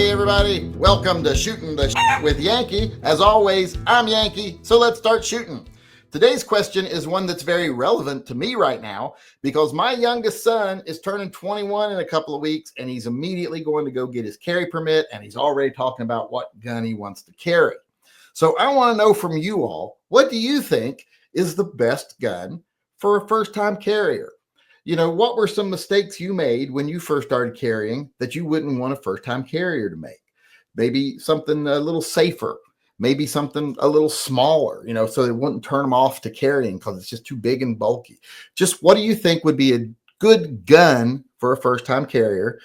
Hey everybody, welcome to Shooting the Shit with Yankee. As always, I'm Yankee, so let's start shooting. Today's question is one that's very relevant to me right now because my youngest son is turning 21 in a couple of weeks and he's immediately going to go get his carry permit and he's already talking about what gun he wants to carry. So I want to know from you all, what do you think is the best gun for a first-time carrier? You know, what were some mistakes you made when you first started carrying that you wouldn't want a first-time carrier to make? Maybe something a little safer, maybe something a little smaller, you know, so they wouldn't turn them off to carrying because it's just too big and bulky. Just what do you think would be a good gun for a first-time carrier,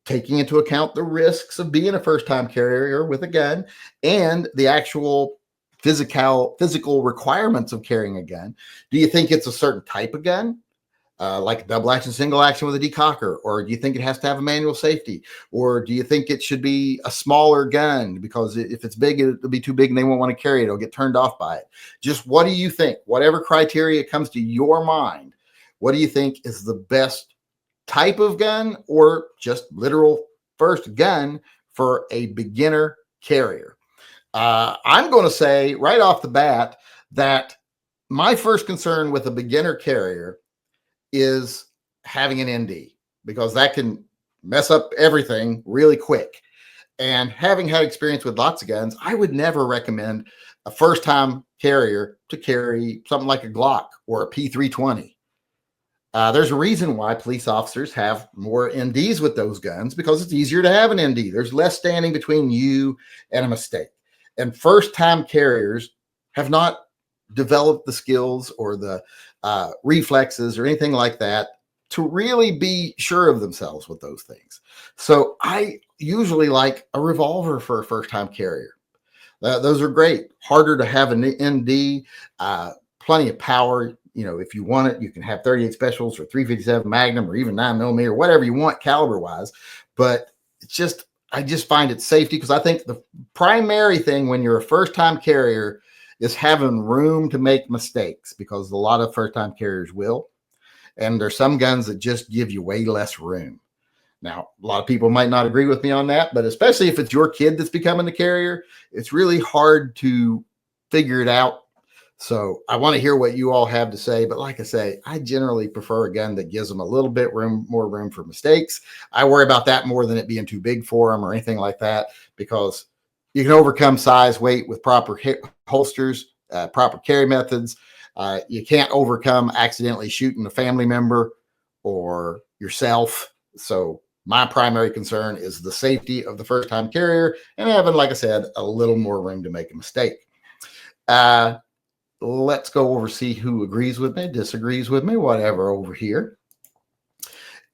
taking into account the risks of being a first-time carrier with a gun and the actual physical requirements of carrying a gun? Do you think it's a certain type of gun? Like a double action, single action with a decocker? Or do you think it has to have a manual safety? Or do you think it should be a smaller gun because if it's big, it'll be too big and they won't want to carry it. It'll get turned off by it. Just what do you think? Whatever criteria comes to your mind, what do you think is the best type of gun or just literal first gun for a beginner carrier? I'm going to say right off the bat that my first concern with a beginner carrier is having an ND, because that can mess up everything really quick. And having had experience with lots of guns, I would never recommend a first-time carrier to carry something like a Glock or a P320. There's a reason why police officers have more NDs with those guns, because it's easier to have an ND. There's less standing between you and a mistake. And first-time carriers have not developed the skills or the reflexes or anything like that to really be sure of themselves with those things. So I usually like a revolver for a first-time carrier. Those are great. Harder to have an ND, plenty of power. You know, if you want it, you can have 38 specials or 357 Magnum or even 9mm, whatever you want caliber-wise. But it's just, I just find it safety, because I think the primary thing when you're a first-time carrier is having room to make mistakes, because a lot of first-time carriers will. And there's some guns that just give you way less room. Now, a lot of people might not agree with me on that, but especially if it's your kid that's becoming the carrier, it's really hard to figure it out. So I want to hear what you all have to say. But like I say, I generally prefer a gun that gives them a little bit more room for mistakes. I worry about that more than it being too big for them or anything like that, because you can overcome size, weight with proper holsters, proper carry methods. You can't overcome accidentally shooting a family member or yourself. So my primary concern is the safety of the first-time carrier and having, like I said, a little more room to make a mistake. Let's go over, see who agrees with me, disagrees with me, whatever over here.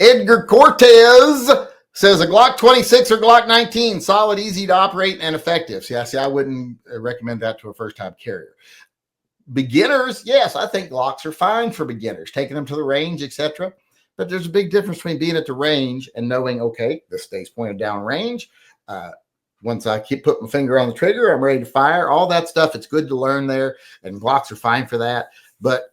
Edgar Cortez says a Glock 26 or Glock 19, solid, easy to operate, and effective. See, I wouldn't recommend that to a first-time carrier. Beginners, yes, I think Glocks are fine for beginners, taking them to the range, etc. But there's a big difference between being at the range and knowing, okay, this thing's pointed down range. Once I keep putting my finger on the trigger, I'm ready to fire. All that stuff, it's good to learn there, and Glocks are fine for that. But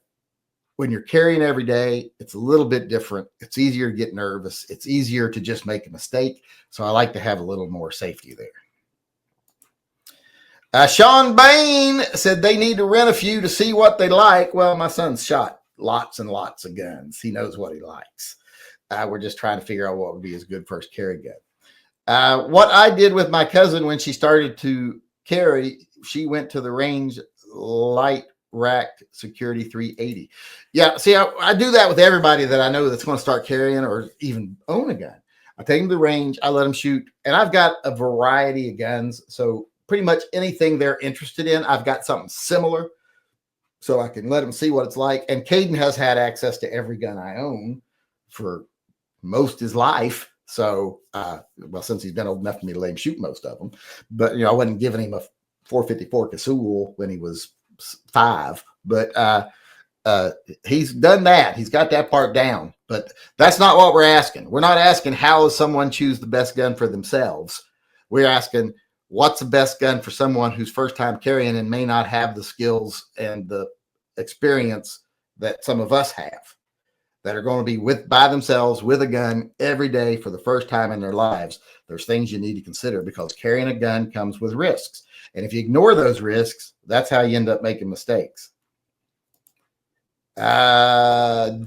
when you're carrying every day, it's a little bit different. It's easier to get nervous. It's easier to just make a mistake. So I like to have a little more safety there. Sean Bane said they need to rent a few to see what they like. Well, my son's shot lots and lots of guns. He knows what he likes. We're just trying to figure out what would be his good first carry gun. What I did with my cousin when she started to carry, she went to the range light rack security 380. Yeah, see, I do that with everybody that I know that's going to start carrying or even own a gun. I take them to the range, I let them shoot, and I've got a variety of guns. So pretty much anything they're interested in, I've got something similar, so I can let them see what it's like. And Caden has had access to every gun I own for most of his life. So, well, since he's been old enough for me to let him shoot most of them, but you know, I wasn't giving him a 454 Casull when he was 5, but he's done that. He's got that part down, but that's not what we're asking. We're not asking how does someone choose the best gun for themselves. We're asking what's the best gun for someone who's first time carrying and may not have the skills and the experience that some of us have. that are going to be by themselves with a gun every day for the first time in their lives, there's things you need to consider, because carrying a gun comes with risks. And if you ignore those risks, that's how you end up making mistakes. Gummy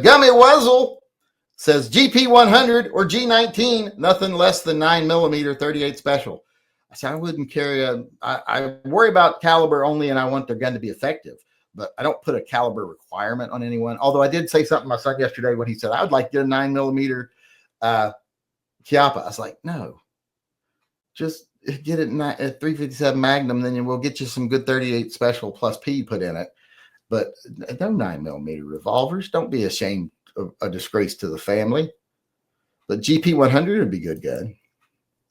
Wuzzle says GP 100 or G19, nothing less than 9mm 38 special. I said I wouldn't carry I worry about caliber only, and I want their gun to be effective, but I don't put a caliber requirement on anyone. Although I did say something to my son yesterday when he said I would like to get a 9mm Chiappa. I was like, no, just get it at 357 Magnum, then we'll get you some good 38 special plus P put in it. But no 9mm revolvers. Don't be ashamed of a disgrace to the family. But GP 100 would be good gun.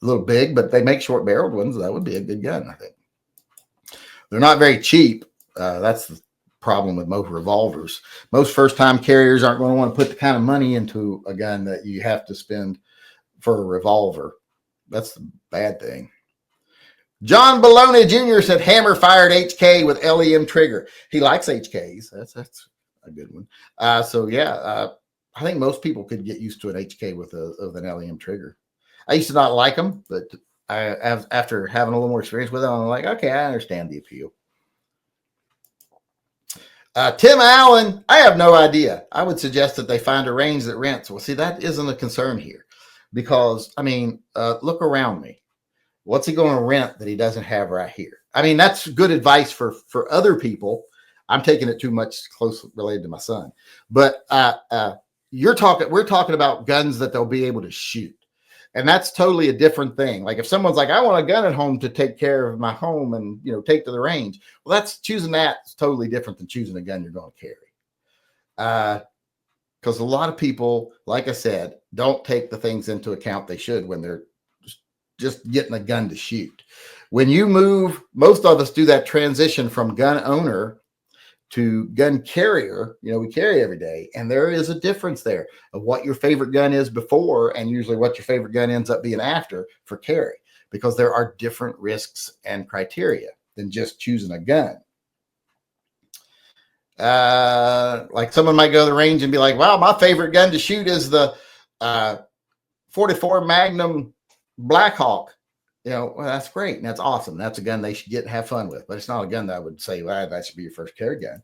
A little big, but they make short barreled ones. That would be a good gun, I think. They're not very cheap. That's the problem with most revolvers. Most first time carriers aren't going to want to put the kind of money into a gun that you have to spend for a revolver. That's the bad thing. John Bologna Jr. said hammer fired HK with LEM trigger. He likes HKs. That's a good one. I think most people could get used to an HK with an LEM trigger. I used to not like them, but after having a little more experience with them, I'm like, okay, I understand the appeal. Tim Allen, I have no idea. I would suggest that they find a range that rents. Well, see, that isn't a concern here, because, I mean, look around me. What's he going to rent that he doesn't have right here? I mean, that's good advice for other people. I'm taking it too much close related to my son. But we're talking about guns that they'll be able to shoot. And that's totally a different thing. Like if someone's like, I want a gun at home to take care of my home and, take to the range. Well, that's choosing that's totally different than choosing a gun you're going to carry. Because a lot of people, like I said, don't take the things into account they should when they're just getting a gun to shoot. When you move, most of us do that transition from gun owner to gun carrier. We carry every day, and there is a difference there of what your favorite gun is before and usually what your favorite gun ends up being after for carry, because there are different risks and criteria than just choosing a gun. Like someone might go to the range and be like, wow, my favorite gun to shoot is the 44 Magnum Blackhawk. Well, that's great. And that's awesome. That's a gun they should get and have fun with, but it's not a gun that I would say, well, that should be your first carry gun.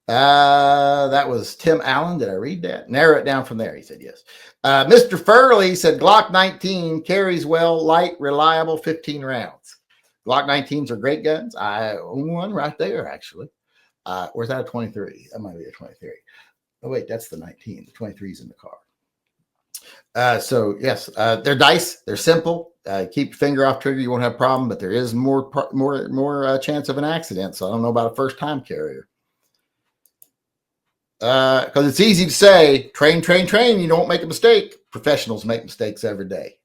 That was Tim Allen. Did I read that? Narrow it down from there. He said, yes. Mr. Furley said Glock 19 carries well, light, reliable, 15 rounds. Glock 19s are great guns. I own one right there, actually. Or is that a 23? That might be a 23. Oh, wait, that's the 19. The 23 is in the car. So yes, they're nice. They're simple. Keep your finger off trigger. You won't have a problem, but there is more chance of an accident. So I don't know about a first time carrier. Because it's easy to say, train. You don't make a mistake. Professionals make mistakes every day.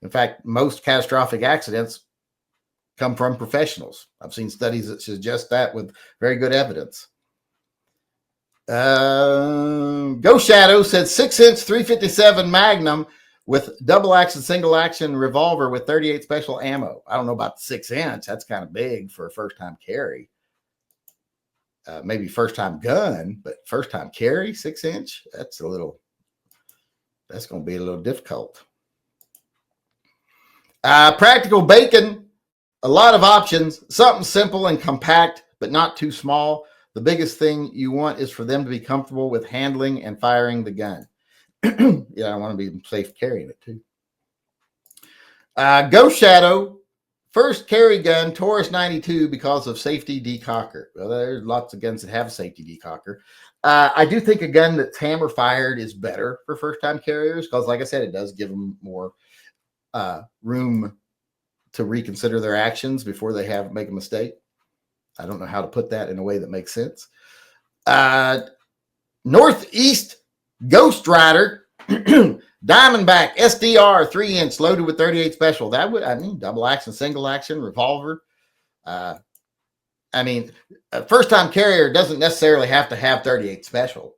In fact, most catastrophic accidents come from professionals. I've seen studies that suggest that with very good evidence. Go Shadow said 6-inch 357 Magnum with double action, single action revolver with 38 special ammo. I don't know about the 6-inch. That's kind of big for a first time carry. Maybe first time gun, but first time carry 6-inch. That's going to be a little difficult. Practical Bacon, a lot of options, something simple and compact, but not too small. The biggest thing you want is for them to be comfortable with handling and firing the gun. I want to be safe carrying it too. Go Shadow, first carry gun, Taurus 92 because of safety decocker. Well, there's lots of guns that have a safety decocker. I do think a gun that's hammer fired is better for first time carriers because, like I said, it does give them more room to reconsider their actions before they make a mistake. I don't know how to put that in a way that makes sense. Northeast Ghost Rider Diamondback SDR 3-inch loaded with 38 special. That would, double action, single action, revolver. A first time carrier doesn't necessarily have to have 38 special.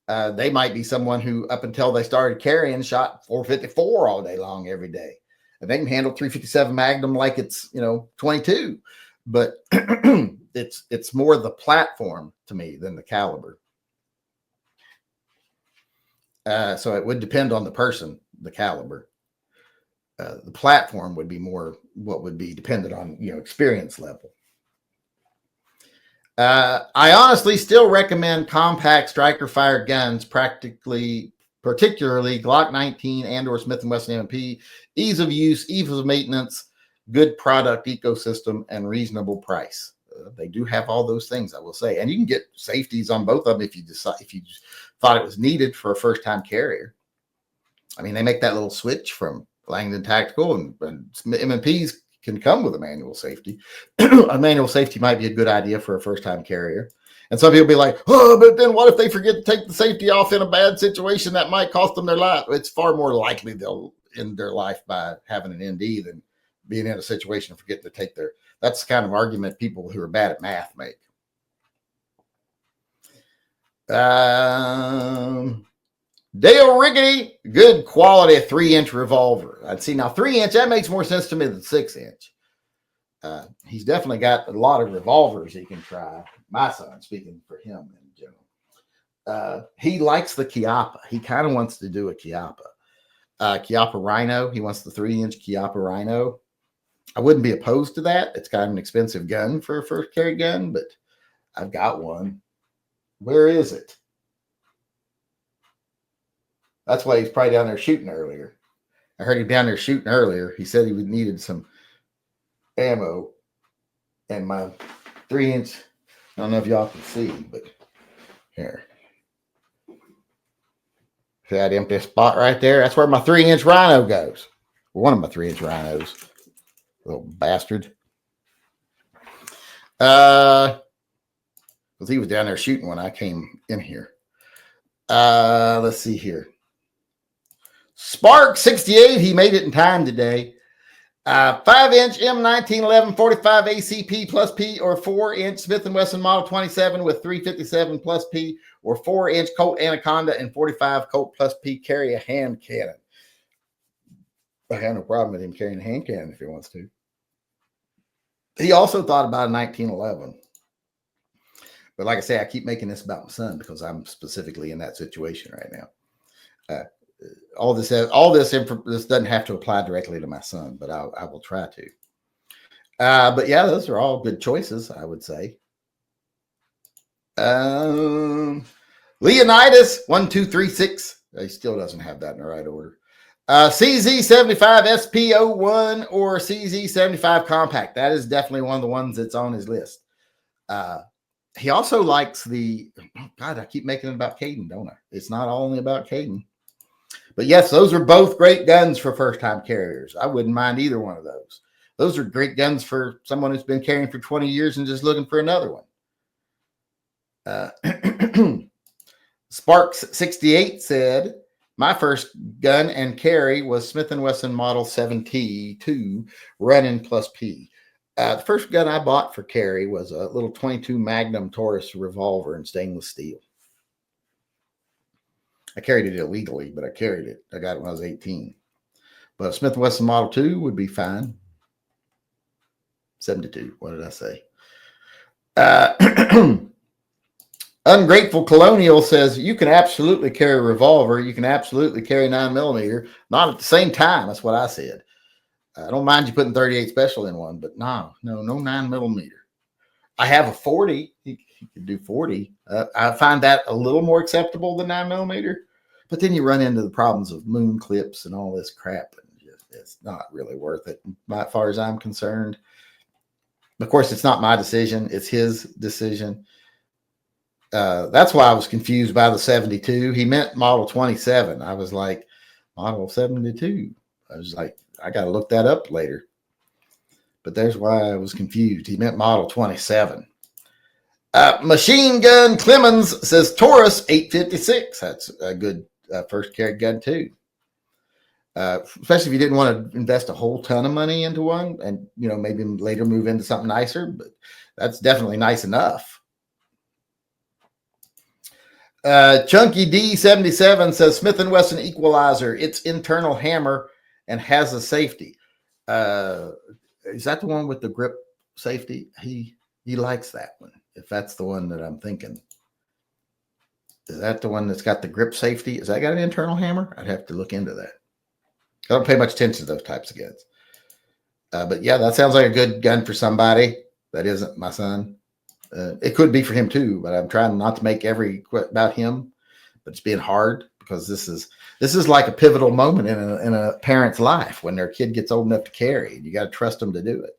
They might be someone who, up until they started carrying, shot 454 all day long every day. And they can handle 357 Magnum like it's, 22. But it's more the platform to me than the caliber. So it would depend on the person, the caliber. The platform would be more what would be dependent on, experience level. I honestly still recommend compact striker fire guns, particularly Glock 19 and or Smith & Wesson M&P. Ease of use, ease of maintenance, good product ecosystem, and reasonable price. They do have all those things, I will say, and you can get safeties on both of them if you thought it was needed for a first-time carrier. I mean, they make that little switch from Langdon Tactical, and M&Ps can come with a manual safety. A manual safety might be a good idea for a first-time carrier. And some people be like, oh, but then what if they forget to take the safety off in a bad situation that might cost them their life? It's far more likely they'll end their life by having an ND than being in a situation of forgetting to take their. That's the kind of argument people who are bad at math make. Dale Riggity, good quality 3-inch revolver. I'd see now 3-inch, that makes more sense to me than 6-inch. He's definitely got a lot of revolvers he can try. My son, speaking for him in general. He likes the Chiappa. He kind of wants to do a Chiappa. Chiappa Rhino. He wants the 3-inch Chiappa Rhino. I wouldn't be opposed to that. It's kind of an expensive gun for a first carry gun, but I've got one. Where is it? That's why he's probably down there shooting earlier. I heard him down there shooting earlier. He said he needed some ammo. And my 3-inch, I don't know if y'all can see, but here. See that empty spot right there? That's where my 3-inch Rhino goes. One of my 3-inch Rhinos. Little bastard. Because he was down there shooting when I came in here. Let's see here. Spark 68, he made it in time today. 5-inch M1911 45 ACP plus P or 4-inch Smith & Wesson Model 27 with 357 plus P or 4-inch Colt Anaconda and 45 Colt plus P carry a hand cannon. I have no problem with him carrying a hand cannon if he wants to. He also thought about a 1911. But like I say, I keep making this about my son because I'm specifically in that situation right now. All this doesn't have to apply directly to my son, but I will try to. But yeah, those are all good choices, I would say. Leonidas 1236. He still doesn't have that in the right order. CZ75 SP01 or CZ75 Compact. That is definitely one of the ones that's on his list. He also likes the, God, I keep making it about Caden, don't I? It's not only about Caden. But yes, those are both great guns for first-time carriers. I wouldn't mind either one of those. Those are great guns for someone who's been carrying for 20 years and just looking for another one. Sparks 68 said, my first gun and carry was Smith & Wesson Model 7T2 running plus P. The first gun I bought for carry was a little 22 Magnum Taurus revolver in stainless steel. I carried it illegally, but I carried it. I got it when I was 18. But Smith & Wesson Model 2 would be fine. 72. What did I say? Ungrateful Colonial says, you can absolutely carry a revolver. You can absolutely carry 9mm. Not at the same time. That's what I said. I don't mind you putting 38 special in one, but no 9mm. I have a 40. You can do 40. I find that a little more acceptable than 9mm. But then you run into the problems of moon clips and all this crap. And it's not really worth it, as far as I'm concerned. Of course, it's not my decision. It's his decision. That's why I was confused by the 72. He meant Model 27. I was like, Model 72. I was like, I got to look that up later. But there's why I was confused. He meant Model 27. Machine Gun Clemens says Taurus 856. That's a good first carry gun too. Especially if you didn't want to invest a whole ton of money into one and, maybe later move into something nicer, but that's definitely nice enough. Chunky D77 says Smith & Wesson Equalizer. It's internal hammer and has a safety. Is that the one with the grip safety? He likes that one. If that's the one that I'm thinking. Is that the one that's got the grip safety? Has that got an internal hammer? I'd have to look into that. I don't pay much attention to those types of guns. But yeah, that sounds like a good gun for somebody that isn't my son. It could be for him too, but I'm trying not to make every about him. But it's being hard because this is like a pivotal moment in a parent's life when their kid gets old enough to carry. You got to trust them to do it.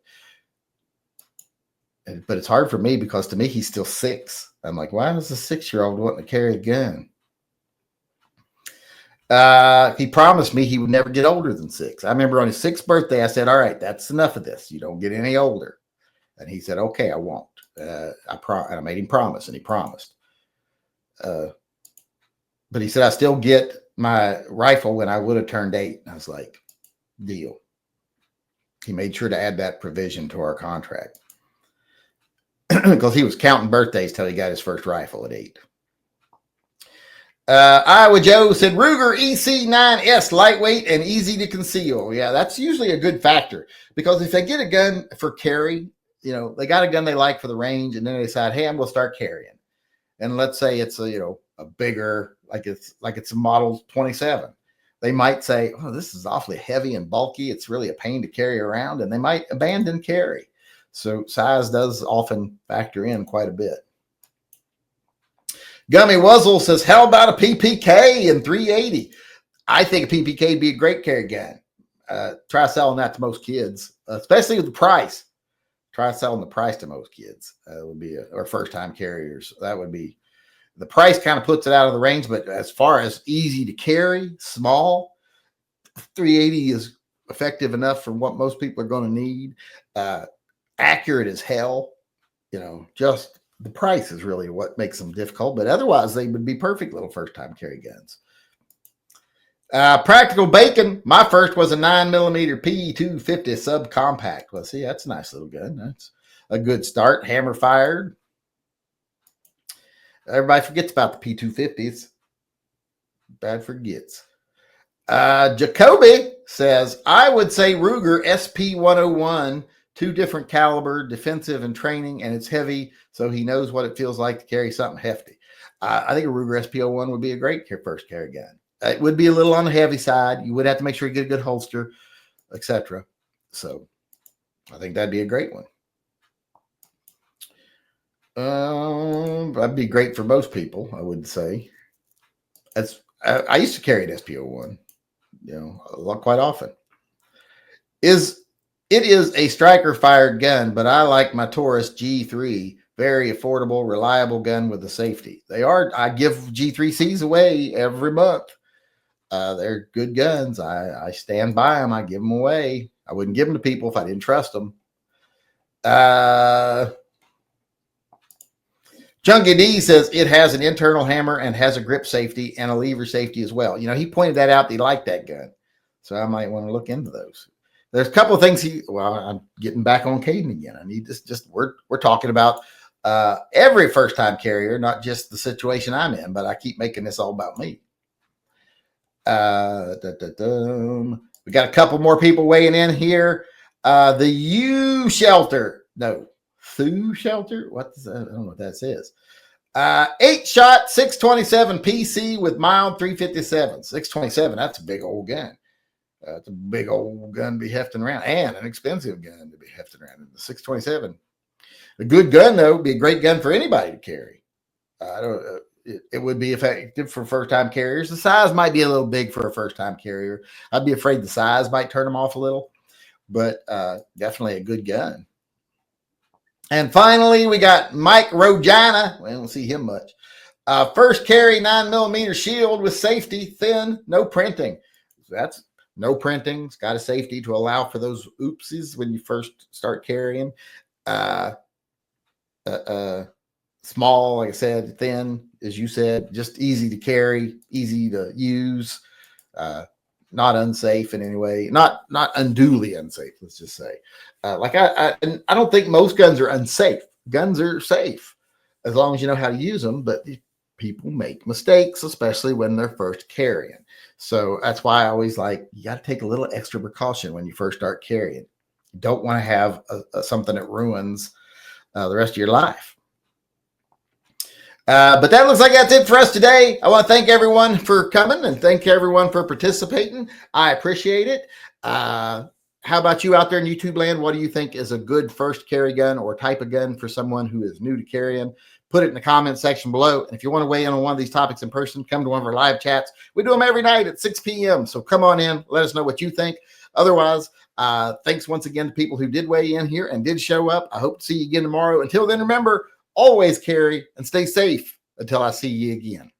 But it's hard for me because to me he's still 6. I'm like, why is a 6-year-old wanting to carry a gun? He promised me he would never get older than 6. I remember on his 6th birthday, I said, all right, that's enough of this. You don't get any older. And he said, okay, I won't. I made him promise, and he promised. But he said, I still get my rifle when I would have turned 8. And I was like, deal. He made sure to add that provision to our contract because he was counting birthdays till he got his first rifle at 8. Iowa Joe said Ruger EC9S, lightweight and easy to conceal. Yeah, that's usually a good factor because if they get a gun for carry, they got a gun they like for the range, and then they decide, hey, I'm going to start carrying. And let's say it's a bigger, like it's a model 27. They might say, oh, this is awfully heavy and bulky. It's really a pain to carry around, and they might abandon carry. So size does often factor in quite a bit. Gummy Wuzzle says, how about a PPK in 380? I think a PPK would be a great carry gun. Try selling that to most kids, especially with the price. Try selling the price to most kids. Would be or first-time carriers. That would be, the price kind of puts it out of the range, but as far as easy to carry, small, 380 is effective enough for what most people are going to need. Accurate as hell. Just the price is really what makes them difficult, but otherwise they would be perfect little first-time carry guns. Practical Bacon. My first was a 9mm P250 subcompact. Well, see, that's a nice little gun. That's a good start. Hammer fired. Everybody forgets about the P250s. Bad forgets. Jacoby says, I would say Ruger SP101, 2 different caliber, defensive and training, and it's heavy, so he knows what it feels like to carry something hefty. I think a Ruger SP01 would be a great first carry gun. It would be a little on the heavy side. You would have to make sure you get a good holster, etc. So I think that'd be a great one. That'd be great for most people, I would say. I used to carry an SP01, quite often. It is a striker fired gun, but I like my Taurus G3. Very affordable, reliable gun with the safety. I give G3Cs away every month. They're good guns. I stand by them. I give them away. I wouldn't give them to people if I didn't trust them. Junkie D says it has an internal hammer and has a grip safety and a lever safety as well. He pointed that out. He liked that gun. So I might want to look into those. There's a couple of things I'm getting back on Caden again. I need this. We're talking about every first-time carrier, not just the situation I'm in, but I keep making this all about me. We got a couple more people weighing in here. The U shelter. No, Thu shelter. What is that? I don't know what that says. 8-shot 627 PC with mild 357. 627. That's a big old gun. It's a big old gun to be hefting around, and an expensive gun to be hefting around. The 627. A good gun, though, would be a great gun for anybody to carry. It would be effective for first-time carriers. The size might be a little big for a first-time carrier. I'd be afraid the size might turn them off a little, but definitely a good gun. And finally, we got Mike Rogina. We don't see him much. First carry 9mm shield with safety, thin, no printing. That's no printing. It's got a safety to allow for those oopsies when you first start carrying. Small, like I said, thin, as you said, just easy to carry, easy to use, not unsafe in any way, not unduly unsafe, let's just say. I don't think most guns are unsafe. Guns are safe as long as you know how to use them, but people make mistakes, especially when they're first carrying. So that's why I always you got to take a little extra precaution when you first start carrying. You don't want to have something that ruins the rest of your life. But that looks like that's it for us today. I want to thank everyone for coming and thank everyone for participating. I appreciate it. How about you out there in YouTube land? What do you think is a good first carry gun or type of gun for someone who is new to carrying? Put it in the comment section below. And if you want to weigh in on one of these topics in person, come to one of our live chats. We do them every night at 6 p.m. So come on in. Let us know what you think. Otherwise, thanks once again to people who did weigh in here and did show up. I hope to see you again tomorrow. Until then, remember, always carry and stay safe until I see you again.